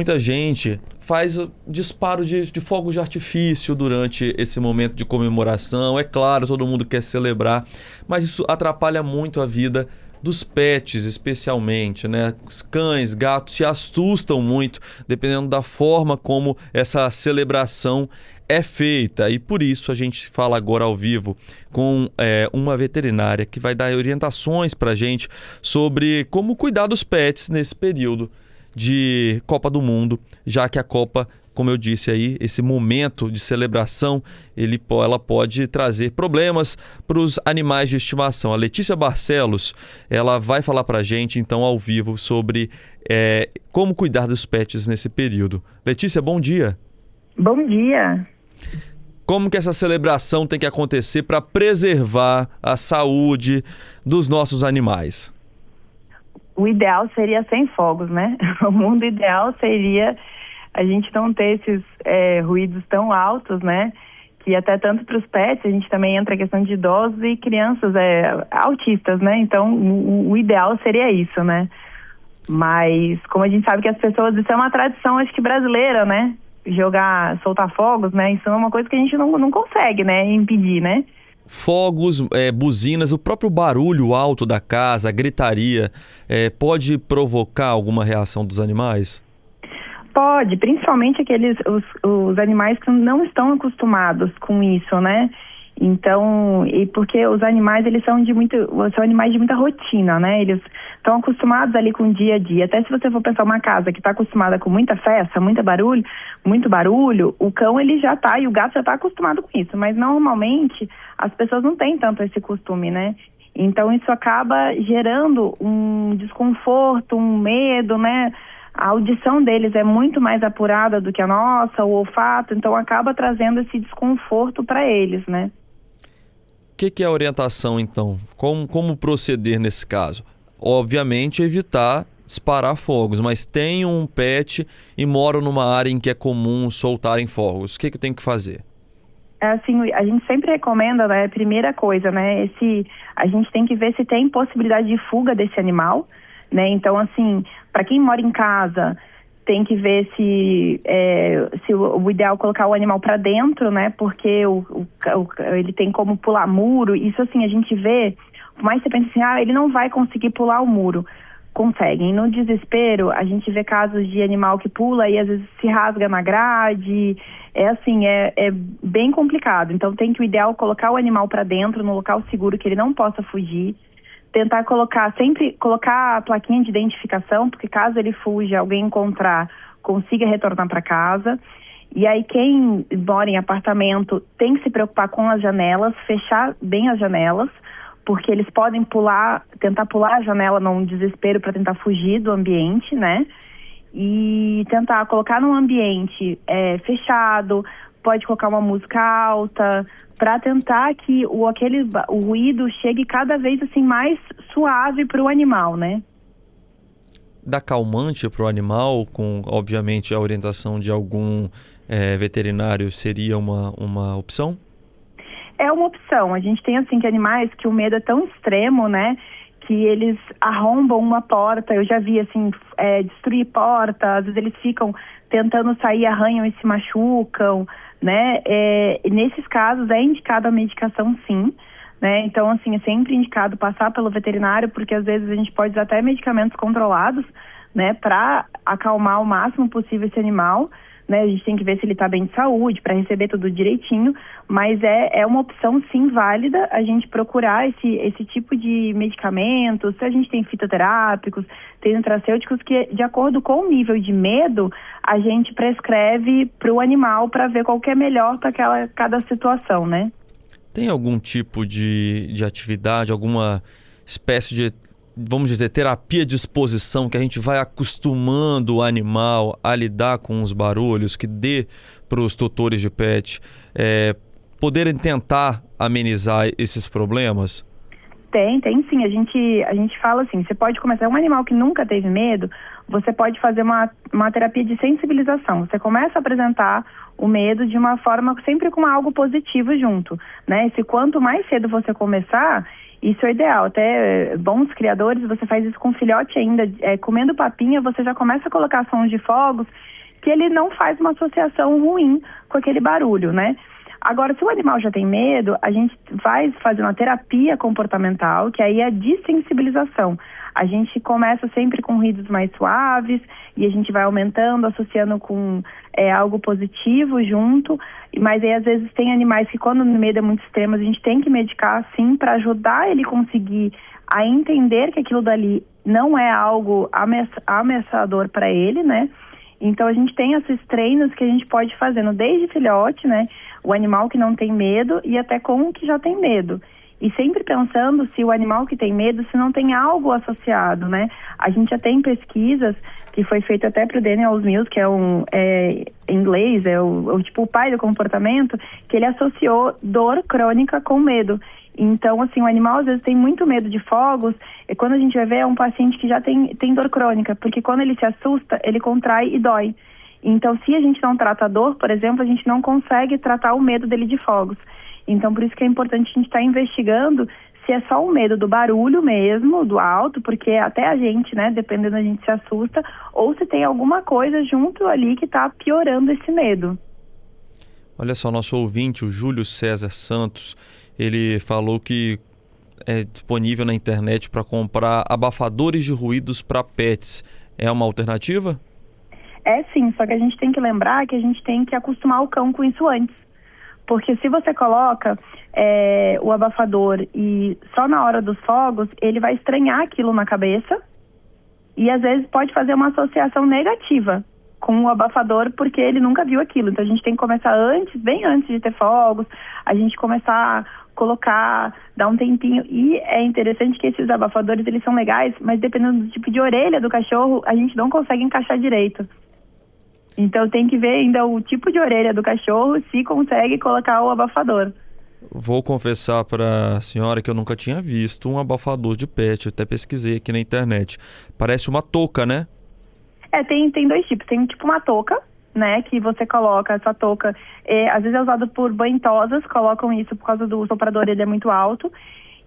Muita gente faz disparo de fogos de artifício durante esse momento de comemoração. É claro, todo mundo quer celebrar, mas isso atrapalha muito a vida dos pets, especialmente, né? Os cães, gatos se assustam muito, dependendo da forma como essa celebração é feita. E por isso a gente fala agora ao vivo com uma veterinária que vai dar orientações para a gente sobre como cuidar dos pets nesse período de Copa do Mundo, já que a Copa, como eu disse aí, esse momento de celebração, ela pode trazer problemas para os animais de estimação. A Letícia Barcelos, ela vai falar para a gente, então, ao vivo, sobre como cuidar dos pets nesse período. Letícia, bom dia. Bom dia. Como que essa celebração tem que acontecer para preservar a saúde dos nossos animais? O ideal seria sem fogos, né? O mundo ideal seria a gente não ter esses ruídos tão altos, né? Que até tanto para os pets, a gente também entra a questão de idosos e crianças autistas, né? Então, o ideal seria isso, né? Mas, como a gente sabe que as pessoas, isso é uma tradição, acho que brasileira, né? Soltar fogos, né? Isso é uma coisa que a gente não consegue, né? Impedir, né? Fogos, buzinas, o próprio barulho alto da casa, a gritaria, pode provocar alguma reação dos animais? Pode, principalmente os animais que não estão acostumados com isso, né? Então, porque os animais, eles são animais de muita rotina, né? Eles estão acostumados ali com o dia a dia. Até se você for pensar uma casa que está acostumada com muita festa, muito barulho, o cão e o gato já está acostumado com isso. Mas normalmente as pessoas não têm tanto esse costume, né? Então isso acaba gerando um desconforto, um medo, né? A audição deles é muito mais apurada do que a nossa, o olfato, então acaba trazendo esse desconforto para eles, né? O que é a orientação, então? Como proceder nesse caso? Obviamente, evitar disparar fogos, mas tem um pet e mora numa área em que é comum soltarem fogos. O que eu tenho que fazer? Assim, a gente sempre recomenda, né, primeira coisa, né, a gente tem que ver se tem possibilidade de fuga desse animal, né? Então, assim, para quem mora em casa, tem que ver se o ideal é colocar o animal para dentro, né? Porque ele tem como pular muro. Isso, assim, a gente vê, por mais que você pense assim, ele não vai conseguir pular o muro. Conseguem. No desespero, a gente vê casos de animal que pula e às vezes se rasga na grade. É bem complicado. Então, o ideal é colocar o animal para dentro, no local seguro, que ele não possa fugir. Tentar sempre colocar a plaquinha de identificação, porque caso ele fuja, alguém encontrar, consiga retornar para casa. E aí quem mora em apartamento tem que se preocupar com as janelas, fechar bem as janelas, porque eles podem tentar pular a janela num desespero para tentar fugir do ambiente, né? E tentar colocar num ambiente fechado, pode colocar uma música alta, para tentar que o ruído chegue cada vez assim mais suave para o animal, né? Dá calmante para o animal, com obviamente a orientação de algum veterinário, seria uma opção? É uma opção. A gente tem assim que animais que o medo é tão extremo, né? Que eles arrombam uma porta. Eu já vi assim, destruir porta, às vezes eles ficam tentando sair, arranham e se machucam, né? Nesses casos é indicado a medicação, sim, né? Então, assim, é sempre indicado passar pelo veterinário, porque às vezes a gente pode usar até medicamentos controlados, né? Para acalmar o máximo possível esse animal, né? A gente tem que ver se ele está bem de saúde, para receber tudo direitinho, mas é uma opção, sim, válida a gente procurar esse tipo de medicamentos. Se a gente tem fitoterápicos, tem nutracêuticos que, de acordo com o nível de medo, a gente prescreve para o animal para ver qual que é melhor para cada situação, né? Tem algum tipo de atividade, alguma espécie de, vamos dizer, terapia de exposição que a gente vai acostumando o animal a lidar com os barulhos, que dê para os tutores de pet poderem tentar amenizar esses problemas? Tem sim. A gente fala assim, você pode começar, um animal que nunca teve medo, você pode fazer uma terapia de sensibilização. Você começa a apresentar o medo de uma forma sempre com algo positivo junto, né? Se quanto mais cedo você começar, Isso é ideal. Até bons criadores, você faz isso com filhote ainda. Comendo papinha, você já começa a colocar sons de fogos que ele não faz uma associação ruim com aquele barulho, né? Agora, se o animal já tem medo, a gente vai fazer uma terapia comportamental, que aí é a dessensibilização. A gente começa sempre com ruídos mais suaves e a gente vai aumentando, associando com algo positivo junto. Mas aí, às vezes, tem animais que, quando o medo é muito extremo, a gente tem que medicar, sim, para ajudar ele conseguir a entender que aquilo dali não é algo ameaçador para ele, né? Então, a gente tem esses treinos que a gente pode fazendo desde filhote, né? O animal que não tem medo e até com o que já tem medo. E sempre pensando se o animal que tem medo, se não tem algo associado, né? A gente já tem pesquisas que foi feito até para o Daniel Mills, que em inglês, o pai do comportamento, que ele associou dor crônica com medo. Então, assim, o animal às vezes tem muito medo de fogos, e quando a gente vai ver é um paciente que já tem dor crônica, porque quando ele se assusta, ele contrai e dói. Então, se a gente não trata a dor, por exemplo, a gente não consegue tratar o medo dele de fogos. Então, por isso que é importante a gente estar investigando se é só o medo do barulho mesmo, do alto, porque até a gente, né, dependendo, a gente se assusta, ou se tem alguma coisa junto ali que está piorando esse medo. Olha só, nosso ouvinte, o Júlio César Santos, ele falou que é disponível na internet para comprar abafadores de ruídos para pets. É uma alternativa? É sim, só que a gente tem que lembrar que a gente tem que acostumar o cão com isso antes. Porque se você coloca o abafador e só na hora dos fogos, ele vai estranhar aquilo na cabeça e às vezes pode fazer uma associação negativa com o abafador porque ele nunca viu aquilo. Então a gente tem que começar antes, bem antes de ter fogos, a gente começar a colocar, dar um tempinho. E é interessante que esses abafadores, eles são legais, mas dependendo do tipo de orelha do cachorro, a gente não consegue encaixar direito. Então tem que ver ainda o tipo de orelha do cachorro, se consegue colocar o abafador. Vou confessar para a senhora que eu nunca tinha visto um abafador de pet, eu até pesquisei aqui na internet. Parece uma touca, né? Tem dois tipos. Tem tipo uma touca, né, que você coloca essa touca, às vezes é usado por banhitosas, colocam isso por causa do soprador, ele é muito alto.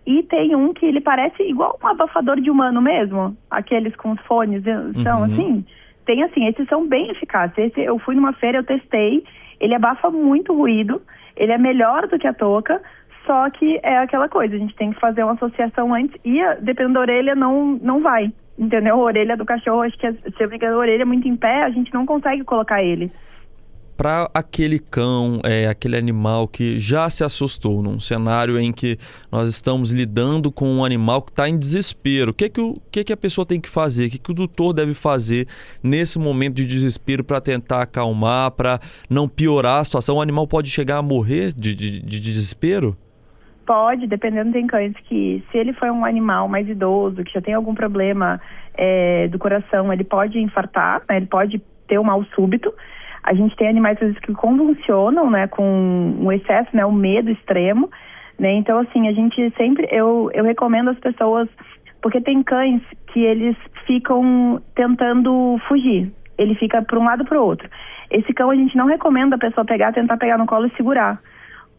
E tem um que ele parece igual um abafador de humano mesmo, aqueles com os fones, são assim. Tem assim, esses são bem eficazes. Eu fui numa feira, eu testei, ele abafa muito ruído, ele é melhor do que a touca, só que é aquela coisa, a gente tem que fazer uma associação antes e dependendo da orelha não vai, entendeu? A orelha do cachorro, acho que se a orelha é muito em pé, a gente não consegue colocar ele. Para aquele cão, aquele animal que já se assustou num cenário em que nós estamos lidando com um animal que está em desespero, o que a pessoa tem que fazer? O que o tutor deve fazer nesse momento de desespero para tentar acalmar, para não piorar a situação? O animal pode chegar a morrer de desespero? Pode, dependendo, tem cães que, se ele for um animal mais idoso, que já tem algum problema do coração, ele pode infartar, né? Ele pode ter um mal súbito. A gente tem animais, às vezes, que convulsionam, né, com um excesso, né, o medo extremo, né, então, assim, a gente sempre, eu recomendo às pessoas, porque tem cães que eles ficam tentando fugir, ele fica para um lado para o outro. Esse cão a gente não recomenda a pessoa tentar pegar no colo e segurar,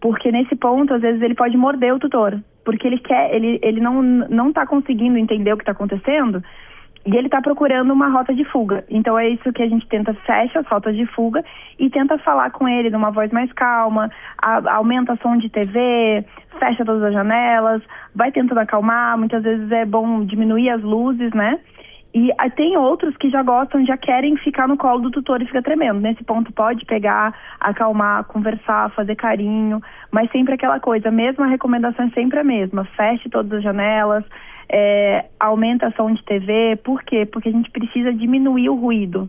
porque nesse ponto, às vezes, ele pode morder o tutor, porque ele não está conseguindo entender o que está acontecendo, e ele está procurando uma rota de fuga. Então é isso que a gente tenta, fecha as rotas de fuga e tenta falar com ele numa voz mais calma, aumenta o som de TV, fecha todas as janelas, vai tentando acalmar, muitas vezes é bom diminuir as luzes, né? E tem outros que já gostam, já querem ficar no colo do tutor e fica tremendo. Nesse ponto pode pegar, acalmar, conversar, fazer carinho, mas sempre aquela coisa, mesmo a recomendação é sempre a mesma, feche todas as janelas, aumenta a som de TV. Por quê? Porque a gente precisa diminuir o ruído,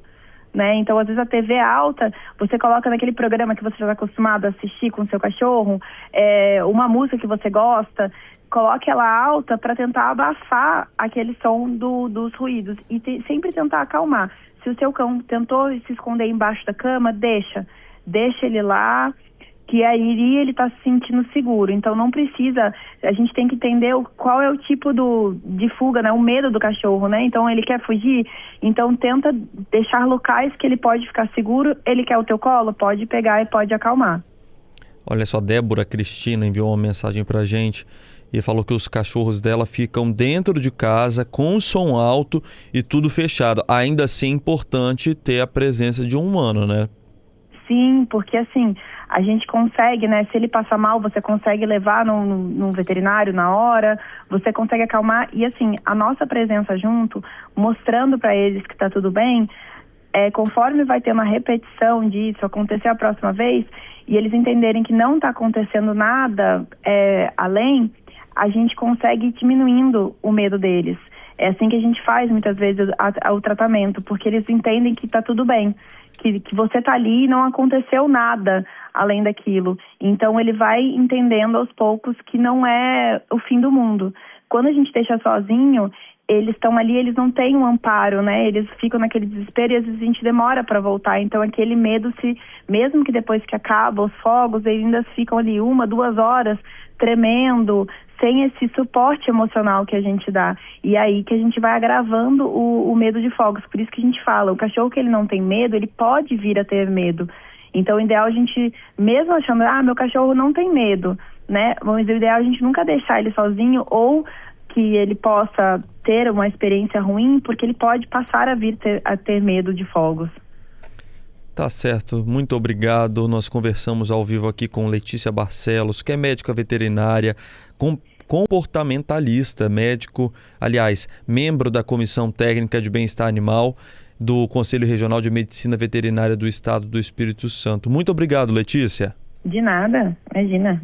né? Então, às vezes a TV é alta, você coloca naquele programa que você já está acostumado a assistir com o seu cachorro, uma música que você gosta, coloque ela alta para tentar abafar aquele som dos ruídos e sempre tentar acalmar. Se o seu cão tentou se esconder embaixo da cama, deixa ele lá, que aí ele está se sentindo seguro. Então não precisa, a gente tem que entender qual é o tipo de fuga, né? O medo do cachorro, né? Então ele quer fugir, então tenta deixar locais que ele pode ficar seguro. Ele quer o teu colo, pode pegar e pode acalmar. Olha só, Débora Cristina enviou uma mensagem pra gente e falou que os cachorros dela ficam dentro de casa com som alto e tudo fechado. Ainda assim é importante ter a presença de um humano, né? Sim, porque assim, a gente consegue, né? Se ele passa mal, você consegue levar num veterinário na hora, você consegue acalmar. E assim, a nossa presença junto, mostrando para eles que tá tudo bem, conforme vai ter uma repetição disso, acontecer a próxima vez, e eles entenderem que não tá acontecendo nada além, a gente consegue ir diminuindo o medo deles. É assim que a gente faz muitas vezes o tratamento, porque eles entendem que tá tudo bem. Que você tá ali e não aconteceu nada além daquilo. Então ele vai entendendo aos poucos que não é o fim do mundo. Quando a gente deixa sozinho, eles estão ali, eles não têm um amparo, né? Eles ficam naquele desespero e às vezes a gente demora para voltar. Então aquele medo, mesmo que depois que acaba os fogos, eles ainda ficam ali 1, 2 horas tremendo, sem esse suporte emocional que a gente dá. E aí que a gente vai agravando o medo de fogos. Por isso que a gente fala, o cachorro que ele não tem medo, ele pode vir a ter medo. Então o ideal a gente, mesmo achando, meu cachorro não tem medo, né? Mas o ideal é a gente nunca deixar ele sozinho ou que ele possa ter uma experiência ruim, porque ele pode passar a ter medo de fogos. Tá certo, muito obrigado. Nós conversamos ao vivo aqui com Letícia Barcelos, que é médica veterinária, comportamentalista, médico, aliás, membro da Comissão Técnica de Bem-Estar Animal do Conselho Regional de Medicina Veterinária do Estado do Espírito Santo. Muito obrigado, Letícia. De nada, imagina.